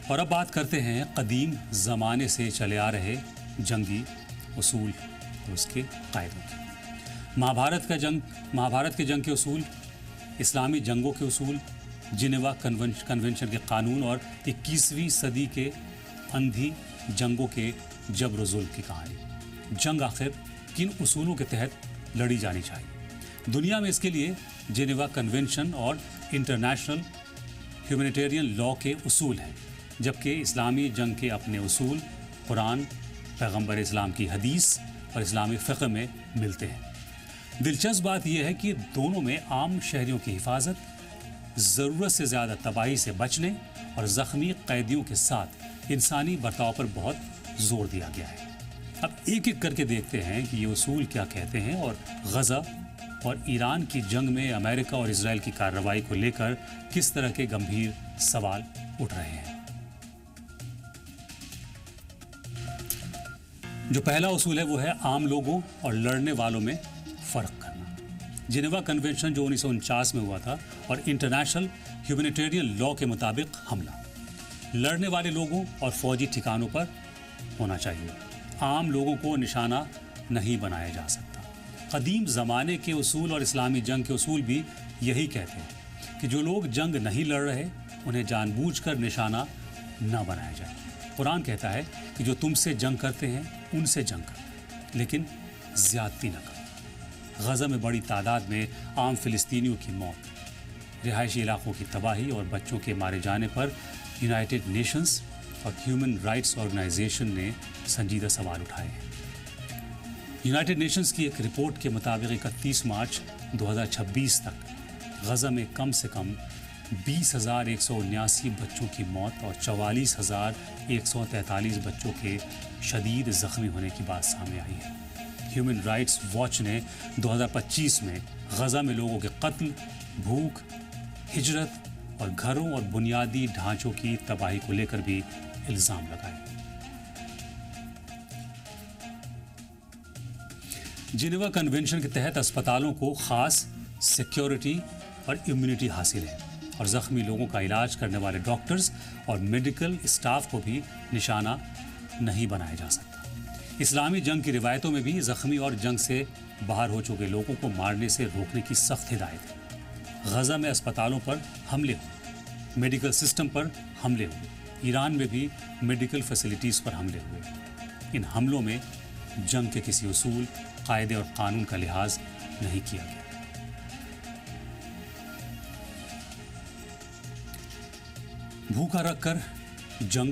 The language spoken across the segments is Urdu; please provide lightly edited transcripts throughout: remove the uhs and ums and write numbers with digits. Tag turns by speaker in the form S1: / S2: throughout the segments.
S1: اور اب بات کرتے ہیں قدیم زمانے سے چلے آ رہے جنگی اصول اور اس کے قاعدوں کی۔ مہابھارت کے جنگ کے اصول، اسلامی جنگوں کے اصول، جنیوا کنونشن کے قانون اور 21ویں صدی کے اندھی جنگوں کے جبر و ظلم کی کہانی۔ جنگ آخر کن اصولوں کے تحت لڑی جانی چاہیے؟ دنیا میں اس کے لیے جنیوا کنونشن اور انٹرنیشنل ہیومینیٹیرین لاء کے اصول ہیں، جبکہ اسلامی جنگ کے اپنے اصول قرآن، پیغمبر اسلام کی حدیث اور اسلامی فقہ میں ملتے ہیں۔ دلچسپ بات یہ ہے کہ دونوں میں عام شہریوں کی حفاظت، ضرورت سے زیادہ تباہی سے بچنے اور زخمی قیدیوں کے ساتھ انسانی برتاؤ پر بہت زور دیا گیا ہے۔ اب ایک ایک کر کے دیکھتے ہیں کہ یہ اصول کیا کہتے ہیں اور غزہ اور ایران کی جنگ میں امریکہ اور اسرائیل کی کارروائی کو لے کر کس طرح کے گمبھیر سوال اٹھ رہے ہیں۔ جو پہلا اصول ہے وہ ہے عام لوگوں اور لڑنے والوں میں فرق کرنا۔ جنیوا کنونشن جو 1949 میں ہوا تھا اور انٹرنیشنل ہیومینیٹیرین لاء کے مطابق حملہ لڑنے والے لوگوں اور فوجی ٹھکانوں پر ہونا چاہیے۔ عام لوگوں کو نشانہ نہیں بنایا جا سکتا۔ قدیم زمانے کے اصول اور اسلامی جنگ کے اصول بھی یہی کہتے ہیں کہ جو لوگ جنگ نہیں لڑ رہے انہیں جان بوجھ کر نشانہ نہ بنایا جائے۔ قرآن کہتا ہے کہ جو تم سے جنگ کرتے ہیں ان سے جنگ کرو، لیکن زیادتی نہ کرو۔ غزہ میں بڑی تعداد میں عام فلسطینیوں کی موت، رہائشی علاقوں کی تباہی اور بچوں کے مارے جانے پر یونائٹڈ نیشنز اور ہیومن رائٹس آرگنائزیشن نے سنجیدہ سوال اٹھائے ہیں۔ یونائٹڈ نیشنز کی ایک رپورٹ کے مطابق 31 مارچ 2026 تک غزہ میں کم سے کم 20,179 بچوں کی موت اور 44,143 بچوں کے شدید زخمی ہونے کی بات سامنے آئی ہے۔ ہیومن رائٹس واچ نے 2025 میں غزہ میں لوگوں کے قتل، بھوک، ہجرت اور گھروں اور بنیادی ڈھانچوں کی تباہی کو لے کر بھی الزام لگائے۔ جنیوا کنونشن کے تحت اسپتالوں کو خاص سیکیورٹی اور امیونٹی حاصل ہے اور زخمی لوگوں کا علاج کرنے والے ڈاکٹرز اور میڈیکل اسٹاف کو بھی نشانہ نہیں بنایا جا سکتا۔ اسلامی جنگ کی روایتوں میں بھی زخمی اور جنگ سے باہر ہو چکے لوگوں کو مارنے سے روکنے کی سخت ہدایت ہے۔ غزہ میں اسپتالوں پر حملے ہوئے، میڈیکل سسٹم پر حملے ہوئے، ایران میں بھی میڈیکل فیسلٹیز پر حملے ہوئے۔ ان حملوں میں جنگ کے کسی اصول، قاعدے اور قانون کا لحاظ نہیں کیا گیا۔ بھوکا رکھ کر جنگ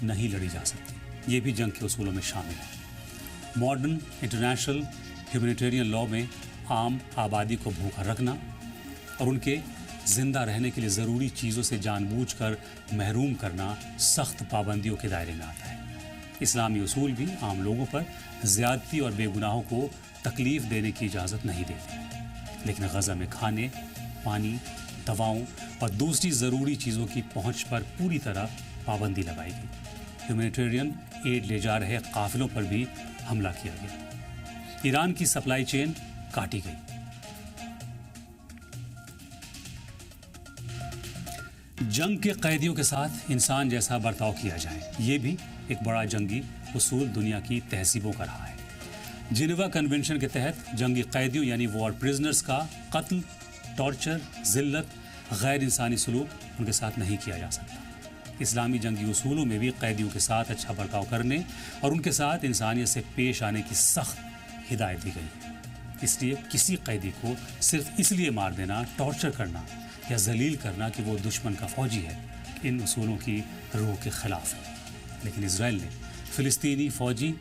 S1: نہیں لڑی جا سکتی، یہ بھی جنگ کے اصولوں میں شامل ہے۔ ماڈرن انٹرنیشنل ہیومینیٹیرین لاء میں عام آبادی کو بھوکا رکھنا اور ان کے زندہ رہنے کے لیے ضروری چیزوں سے جان بوجھ کر محروم کرنا سخت پابندیوں کے دائرے میں آتا ہے۔ اسلامی اصول بھی عام لوگوں پر زیادتی اور بے گناہوں کو تکلیف دینے کی اجازت نہیں دیتے، لیکن غزہ میں کھانے، پانی، دواؤں اور دوسری ضروری چیزوں کی پہنچ پر پوری طرح پابندی لگائی گئی۔ ہیومینیٹیرین ایڈ لے جا رہے قافلوں پر بھی حملہ کیا گیا۔ ایران کی سپلائی چین کاٹی گئی۔ جنگ کے قیدیوں کے ساتھ انسان جیسا برتاؤ کیا جائے، یہ بھی ایک بڑا جنگی اصول دنیا کی تہذیبوں کا رہا ہے۔ جنیوا کنونشن کے تحت جنگی قیدیوں یعنی وار پرزنرز کا قتل، ٹارچر، ذلت، غیر انسانی سلوک ان کے ساتھ نہیں کیا جا سکتا۔ اسلامی جنگی اصولوں میں بھی قیدیوں کے ساتھ اچھا برتاؤ کرنے اور ان کے ساتھ انسانیت سے پیش آنے کی سخت ہدایت دی گئی ہے۔ اس لیے کسی قیدی کو صرف اس لیے مار دینا، ٹارچر کرنا یا ذلیل کرنا کہ وہ دشمن کا فوجی ہے، ان اصولوں کی روح کے خلاف ہے۔ لیکن اسرائیل نے فلسطینی فوجی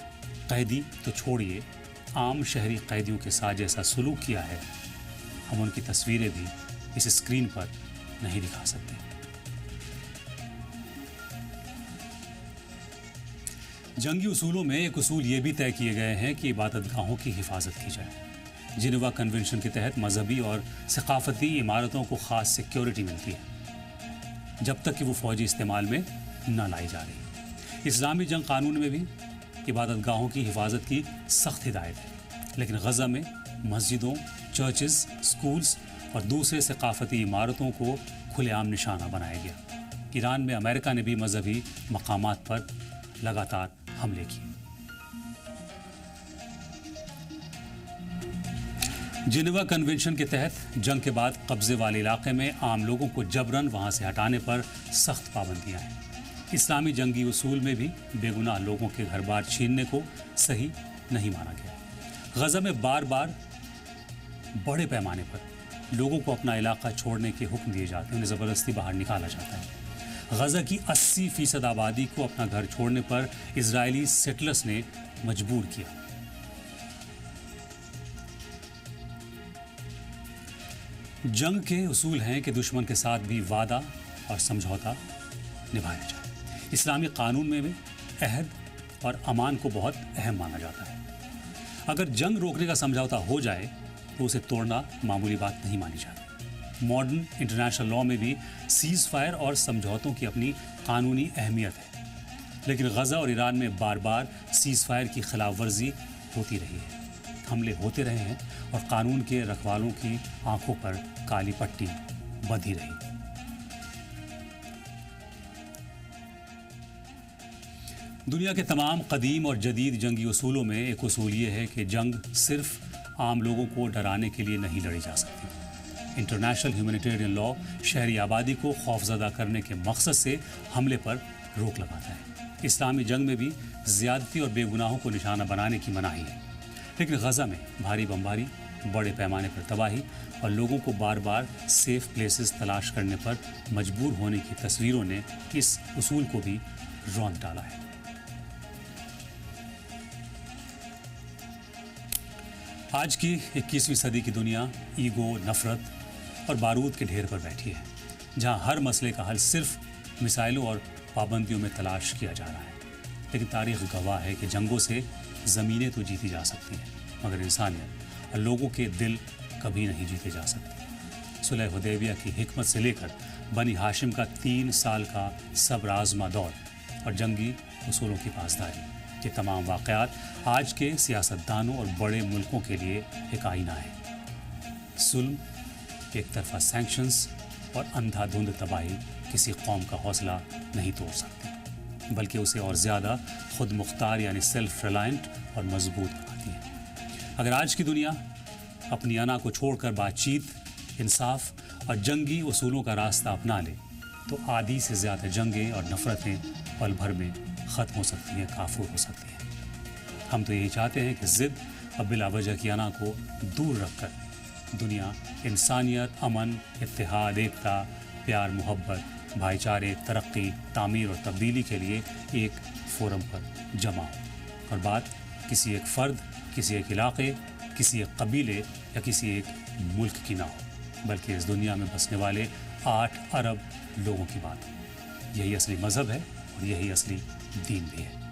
S1: قیدی تو چھوڑیے، عام شہری قیدیوں کے ساتھ جیسا سلوک کیا ہے، ہم ان کی تصویریں بھی اس اسکرین پر نہیں دکھا سکتے۔ جنگی اصولوں میں ایک اصول یہ بھی طے کیے گئے ہیں کہ عبادت گاہوں کی حفاظت کی جائے۔ جنیوا کنونشن کے تحت مذہبی اور ثقافتی عمارتوں کو خاص سیکیورٹی ملتی ہے جب تک کہ وہ فوجی استعمال میں نہ لائی جا رہی۔ اسلامی جنگ قانون میں بھی عبادت گاہوں کی حفاظت کی سخت ہدایت ہے، لیکن غزہ میں مسجدوں، چرچز، سکولز اور دوسرے ثقافتی عمارتوں کو کھلے عام نشانہ بنایا گیا۔ ایران میں امریکہ نے بھی مذہبی مقامات پر لگاتار حملے کیے۔ جنیوا کنونشن کے تحت جنگ کے بعد قبضے والے علاقے میں عام لوگوں کو جبراً وہاں سے ہٹانے پر سخت پابندیاں ہیں۔ اسلامی جنگی اصول میں بھی بے گناہ لوگوں کے گھر بار چھیننے کو صحیح نہیں مانا گیا۔ غزہ میں بار بار بڑے پیمانے پر لوگوں کو اپنا علاقہ چھوڑنے کے حکم دیے جاتے ہیں، انہیں زبردستی باہر نکالا جاتا ہے۔ غزہ کی 80% آبادی کو اپنا گھر چھوڑنے پر اسرائیلی سیٹلرز نے مجبور کیا۔ جنگ کے اصول ہیں کہ دشمن کے ساتھ بھی وعدہ اور سمجھوتا نبھایا جائے۔ اسلامی قانون میں بھی عہد اور امان کو بہت اہم مانا جاتا ہے۔ اگر جنگ روکنے کا سمجھوتا ہو جائے تو اسے توڑنا معمولی بات نہیں مانی جاتی۔ ماڈرن انٹرنیشنل لاء میں بھی سیز فائر اور سمجھوتوں کی اپنی قانونی اہمیت ہے، لیکن غزہ اور ایران میں بار بار سیز فائر کی خلاف ورزی ہوتی رہی ہے، حملے ہوتے رہے ہیں اور قانون کے رکھوالوں کی آنکھوں پر کالی پٹی بندھی رہی۔ دنیا کے تمام قدیم اور جدید جنگی اصولوں میں ایک اصول یہ ہے کہ جنگ صرف عام لوگوں کو ڈرانے کے لیے نہیں لڑی جا سکتی۔ انٹرنیشنل ہیومینیٹیرین لاء شہری آبادی کو خوفزدہ کرنے کے مقصد سے حملے پر روک لگاتا ہے۔ اسلامی جنگ میں بھی زیادتی اور بے گناہوں کو نشانہ بنانے کی مناہی ہے، لیکن غزہ میں بھاری بمباری، بڑے پیمانے پر تباہی اور لوگوں کو بار بار سیف پلیسز تلاش کرنے پر مجبور ہونے کی تصویروں نے اس اصول کو بھی رونق ڈالا ہے۔ آج کی 21ویں صدی کی دنیا ایگو، نفرت اور بارود کے ڈھیر پر بیٹھی ہے، جہاں ہر مسئلے کا حل صرف مسائلوں اور پابندیوں میں تلاش کیا جا رہا ہے۔ لیکن تاریخ گواہ ہے کہ جنگوں سے زمینیں تو جیتی جا سکتی ہیں، مگر انسانیت اور لوگوں کے دل کبھی نہیں جیتے جا سکتے۔ صلح حدیبیہ کی حکمت سے لے کر بنی ہاشم کا 3 سال کا صبر آزما دور اور جنگی اصولوں کی پاسداری، یہ تمام واقعات آج کے سیاستدانوں اور بڑے ملکوں کے لیے ایک آئینہ ہے۔ ظلم، ایک طرفہ سینکشنز اور اندھا دھند تباہی کسی قوم کا حوصلہ نہیں توڑ سکتی، بلکہ اسے اور زیادہ خود مختار یعنی سیلف ریلائنٹ اور مضبوط بناتی ہے۔ اگر آج کی دنیا اپنی انا کو چھوڑ کر بات چیت، انصاف اور جنگی اصولوں کا راستہ اپنا لے تو آدھی سے زیادہ جنگیں اور نفرتیں پل بھر میں ختم ہو سکتی ہیں، کافور ہو سکتی ہیں۔ ہم تو یہی چاہتے ہیں کہ ضد اور بلا وجہ کی انا کو دور رکھ کر دنیا انسانیت، امن، اتحاد، ایکتا، پیار، محبت، بھائی چارے، ترقی، تعمیر اور تبدیلی کے لیے ایک فورم پر جمع ہو، اور بات کسی ایک فرد، کسی ایک علاقے، کسی ایک قبیلے یا کسی ایک ملک کی نہ ہو، بلکہ اس دنیا میں بسنے والے 8 ارب لوگوں کی بات ہو۔ یہی اصلی مذہب ہے اور یہی اصلی دین بھی ہے۔